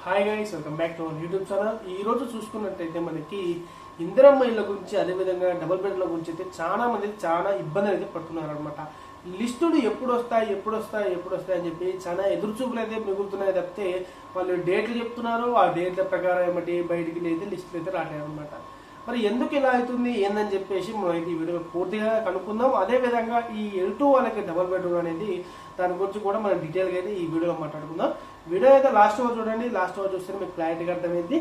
Hi guys, welcome back to our YouTube channel. ఈ రోజు చూసుకున్నట్టయితే మనకి ఇందిరమ్మ ఇళ్ళ గురించి, అదేవిధంగా డబుల్ బెడ్ల గురించి అయితే చాలా మంది చాలా ఇబ్బందులు అయితే పడుతున్నారు అనమాట. లిస్టులు ఎప్పుడు వస్తాయి అని చెప్పి చాలా ఎదురుచూపులు అయితే మిగులుతున్నాయి తప్పితే వాళ్ళు డేట్లు చెప్తున్నారు. ఆ డేట్ల ప్రకారం ఏమిటి బయటికి అయితే లిస్టులు అయితే రాలేదు అనమాట. మరి ఎందుకు ఇలా అవుతుంది ఏందని చెప్పేసి మనం ఈ వీడియో పూర్తిగా కనుక్కుందాం. అదేవిధంగా ఈ L2 వాళ్ళకి డబుల్ బెడ్రూమ్ అనేది దాని గురించి కూడా మనం డీటెయిల్గా అయితే ఈ వీడియోలో మాట్లాడుకుందాం. వీడియో అయితే లాస్ట్ వరకు చూడండి. లాస్ట్ వరకు చూస్తే మీకు క్లారిటీగా అర్థమైంది.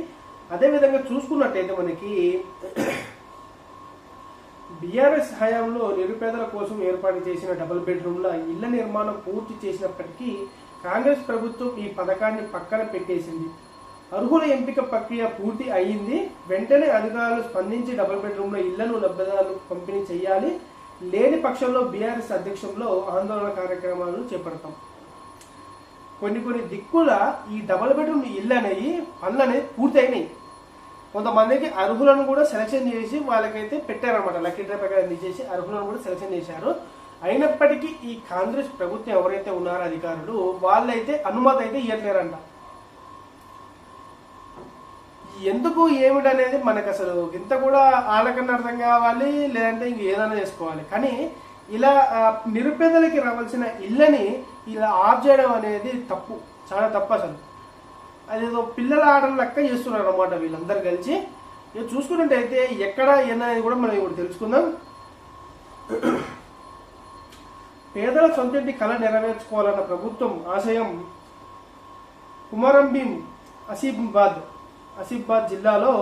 అదేవిధంగా చూసుకున్నట్టయితే మనకి బీఆర్ఎస్ హయాంలో నిరుపేదల కోసం ఏర్పాటు చేసిన డబుల్ బెడ్రూమ్ల ఇళ్ల నిర్మాణం పూర్తి చేసినప్పటికీ కాంగ్రెస్ ప్రభుత్వం ఈ పథకాన్ని పక్కన పెట్టేసింది. అర్హుల ఎంపిక ప్రక్రియ పూర్తి అయ్యింది. వెంటనే అధికారులు స్పందించి డబుల్ బెడ్రూమ్ల ఇళ్లను లబ్ధిదారులకు పంపిణీ చేయాలి. లేని పక్షంలో బీఆర్ఎస్ అధ్యక్షంలో ఆందోళన కార్యక్రమాలను చేపడతాం. కొన్ని దిక్కుల ఈ డబుల్ బెడ్రూమ్ ఇల్లు అనేవి పనులు అనేది పూర్తి అయినాయి. కొంతమందికి అర్హులను కూడా సెలక్షన్ చేసి వాళ్ళకైతే పెట్టారనమాట. లక్కీ డ్రా ప్రకారం చేసి అర్హులను కూడా సెలక్షన్ చేశారు. అయినప్పటికీ ఈ కాంగ్రెస్ ప్రభుత్వం ఎవరైతే ఉన్నారో అధికారులు వాళ్ళైతే అనుమతి అయితే ఇవ్వట్లేరంట. ఎందుకు ఏమిటనేది మనకు అసలు ఇంత కూడా వాళ్ళకన్నా అర్థం కావాలి, లేదంటే ఇంక ఏదైనా చేసుకోవాలి. కానీ ఇలా నిరుపేదలకి రావాల్సిన ఇళ్ళని ఇలా ఆఫ్ చేయడం అనేది తప్పు, చాలా తప్పు. అసలు అదేదో పిల్లల ఆటలు లెక్క చేస్తున్నారు అన్నమాట వీళ్ళందరూ కలిసి. ఇక చూసుకున్నట్టయితే ఎక్కడ ఏదనేది కూడా మనం ఇప్పుడు తెలుసుకుందాం. పేదల సొంతింటి కళ నెరవేర్చుకోవాలన్న ప్రభుత్వం ఆశయం కుమరంభీం ఆసిఫాబాద్ జిల్లాలో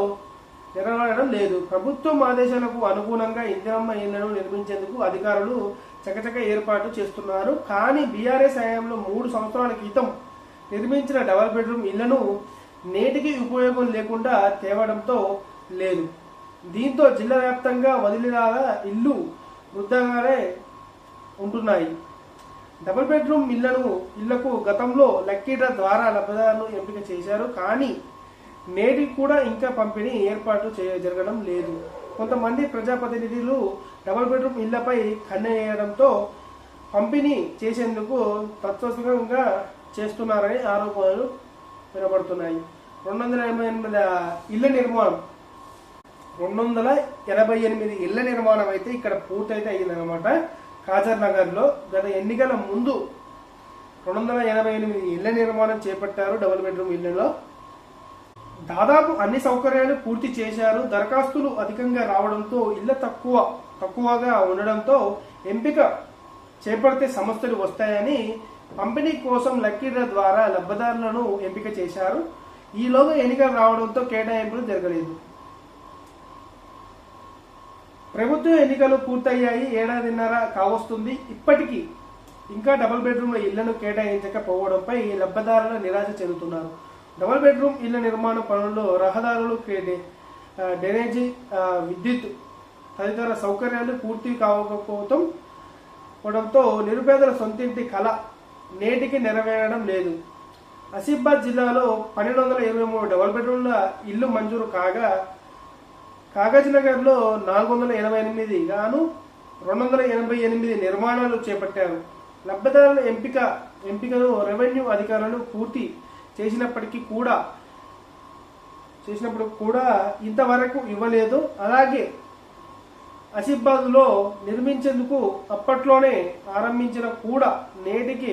నెరవేరడం లేదు. ప్రభుత్వం ఆదేశాలకు అనుగుణంగా ఇందిరమ్మ ఇళ్లను నిర్మించేందుకు అధికారులు చకచక ఏర్పాటు చేస్తున్నారు. కానీ బీఆర్ఎస్ హయాంలో 3 సంవత్సరాల క్రితం నిర్మించిన డబుల్ బెడ్రూమ్ ఇళ్లను నేటికి ఉపయోగం లేకుండా తేవడంతో లేదు. దీంతో జిల్లా వ్యాప్తంగా వదిలిరాల ఇల్లు వృద్ధాగానే ఉంటున్నాయి. డబుల్ బెడ్రూమ్ ఇళ్లకు గతంలో లక్కీ డ్రా ద్వారా లబ్ధిదారులను ఎంపిక చేశారు. కానీ నేటికి కూడా ఇంకా పంపిణీ ఏర్పాటు జరగడం లేదు. కొంతమంది ప్రజాప్రతినిధులు డబుల్ బెడ్రూమ్ ఇళ్లపై కన్నేయడంతో పంపిణీ చేసేందుకు తత్వసంగా చేస్తున్నారని ఆరోపణలు వినబడుతున్నాయి. 288 ఇళ్ల నిర్మాణం అయితే ఇక్కడ పూర్తయితే అయ్యిందనమాట. కాజర్ నగర్లో గత ఎన్నికల ముందు 288 ఇళ్ల నిర్మాణం చేపట్టారు. డబుల్ బెడ్రూమ్ ఇళ్లలో దాదాపు అన్ని సౌకర్యాలు పూర్తి చేశారు. దరఖాస్తులు అధికంగా రావడంతో ఇళ్ల తక్కువగా ఉండడంతో ఎంపిక చేపడితే సమస్యలు వస్తాయని పంపిణీ కోసం లక్కీ డ్రా ద్వారా లబ్ధిదారులను ఎంపిక చేశారు. ఈలోగా ఎన్నికలు రావడంతో కేటాయింపులు జరగలేదు. ప్రభుత్వ ఎన్నికలు పూర్తయ్యాయి. ఏడాదిన్నర కావస్తుంది. ఇప్పటికీ ఇంకా డబుల్ బెడ్రూమ్ల ఇళ్లను కేటాయించకపోవడంపై లబ్ధిదారులు నిరాశ చెందుతున్నారు. డబుల్ బెడ్రూమ్ ఇళ్ల నిర్మాణ పనుల్లో రహదారులు, డ్రైనేజీ, విద్యుత్ తదితర సౌకర్యాలు పూర్తి కావకపోవడంతో నిరుపేదల సొంతింటి కళ నేటికి నెరవేరడం లేదు. ఆసిఫాబాద్ జిల్లాలో 1223 డబుల్ బెడ్రూమ్ల ఇల్లు మంజూరు కాగా కాగజ్నగర్లో 488 గాను 288 నిర్మాణాలు చేపట్టారు. లబ్ధిదారుల ఎంపికను రెవెన్యూ అధికారులు పూర్తి చేసినప్పుడు కూడా ఇంతవరకు ఇవ్వలేదు. అలాగే ఆసిఫాబాద్లో నిర్మించేందుకు అప్పట్లోనే ఆరంభించిన కూడా నేటికి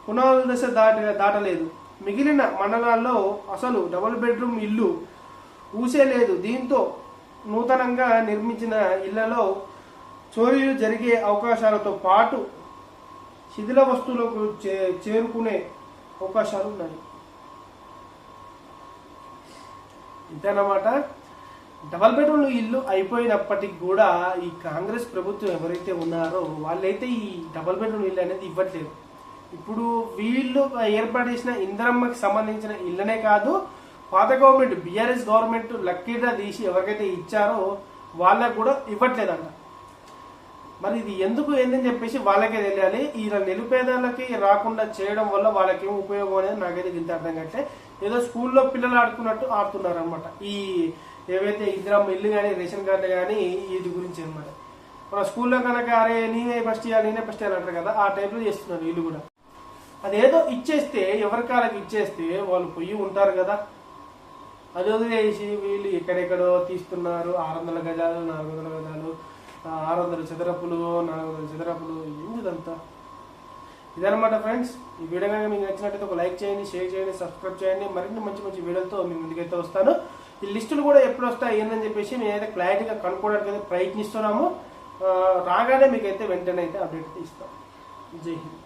పునాదుల దశ దాటలేదు. మిగిలిన మండలాల్లో అసలు డబుల్ బెడ్రూమ్ ఇల్లు ఊసే లేదు. దీంతో నూతనంగా నిర్మించిన ఇళ్లలో చోరీలు జరిగే అవకాశాలతో పాటు శిథిల వస్తువులకు చేరుకునే అవకాశాలు ఉన్నాయి. ఇదన్నమాట. డబుల్ బెడ్రూమ్ ఇల్లు అయిపోయినప్పటికి కూడా ఈ కాంగ్రెస్ ప్రభుత్వం ఎవరైతే ఉన్నారో వాళ్ళైతే ఈ డబుల్ బెడ్రూమ్ ఇల్లు అనేది ఇవ్వట్లేదు. ఇప్పుడు వీళ్ళు ఏర్పాటు చేసిన ఇందిరమ్మకి సంబంధించిన ఇళ్ళనే కాదు, పాత government BRS government lucky draw తీసి ఎవరికైతే ఇచ్చారో వాళ్ళకు కూడా ఇవ్వట్లేదంట. మరి ఇది ఎందుకు ఏందని చెప్పేసి వాళ్ళకే తెలియాలి. ఈ నిరుపేదలకి రాకుండా చేయడం వల్ల వాళ్ళకి ఏం ఉపయోగం అనేది నాకైతే ఇంత అర్థం కావట్లే. ఏదో స్కూల్లో పిల్లలు ఆడుకున్నట్టు ఆడుతున్నారు అనమాట. ఈ ఏవైతే ఇందిరమ్మ ఇల్లు కానీ రేషన్ కార్డు కానీ వీటి గురించి అనమాట. మన స్కూల్లో కనుక అరే నేనే ఫస్ట్ ఇవ్వాలి అంటారు కదా, ఆ టైప్లో చేస్తున్నారు వీళ్ళు కూడా. అదేదో ఇచ్చేస్తే ఎవరి కాళ్ళకి ఇచ్చేస్తే వాళ్ళు పొయ్యి ఉంటారు కదా. అది వదిలేసి వీళ్ళు ఎక్కడెక్కడో తీస్తున్నారు 600 గజాలు 400 గజాలు 600 చదరపులు 400 చదరపులు ఎందుకంతా. ఇదనమాట ఫ్రెండ్స్. ఈ వీడియో కనుక మీకు నచ్చినట్టయితే ఒక లైక్ చేయండి, షేర్ చేయండి, సబ్స్క్రైబ్ చేయండి. మరిన్ని మంచి మంచి వీడియోలతో మీ ముందుకైతే వస్తాను. ఈ లిస్టులు కూడా ఎప్పుడు వస్తాయి ఏందని చెప్పేసి మేమైతే క్లారిటీగా కనుక్కోవడానికి అయితే ప్రయత్నిస్తున్నాము. రాగానే మీకైతే వెంటనే అయితే అప్డేట్ అయితే ఇస్తాం. జై హింద్.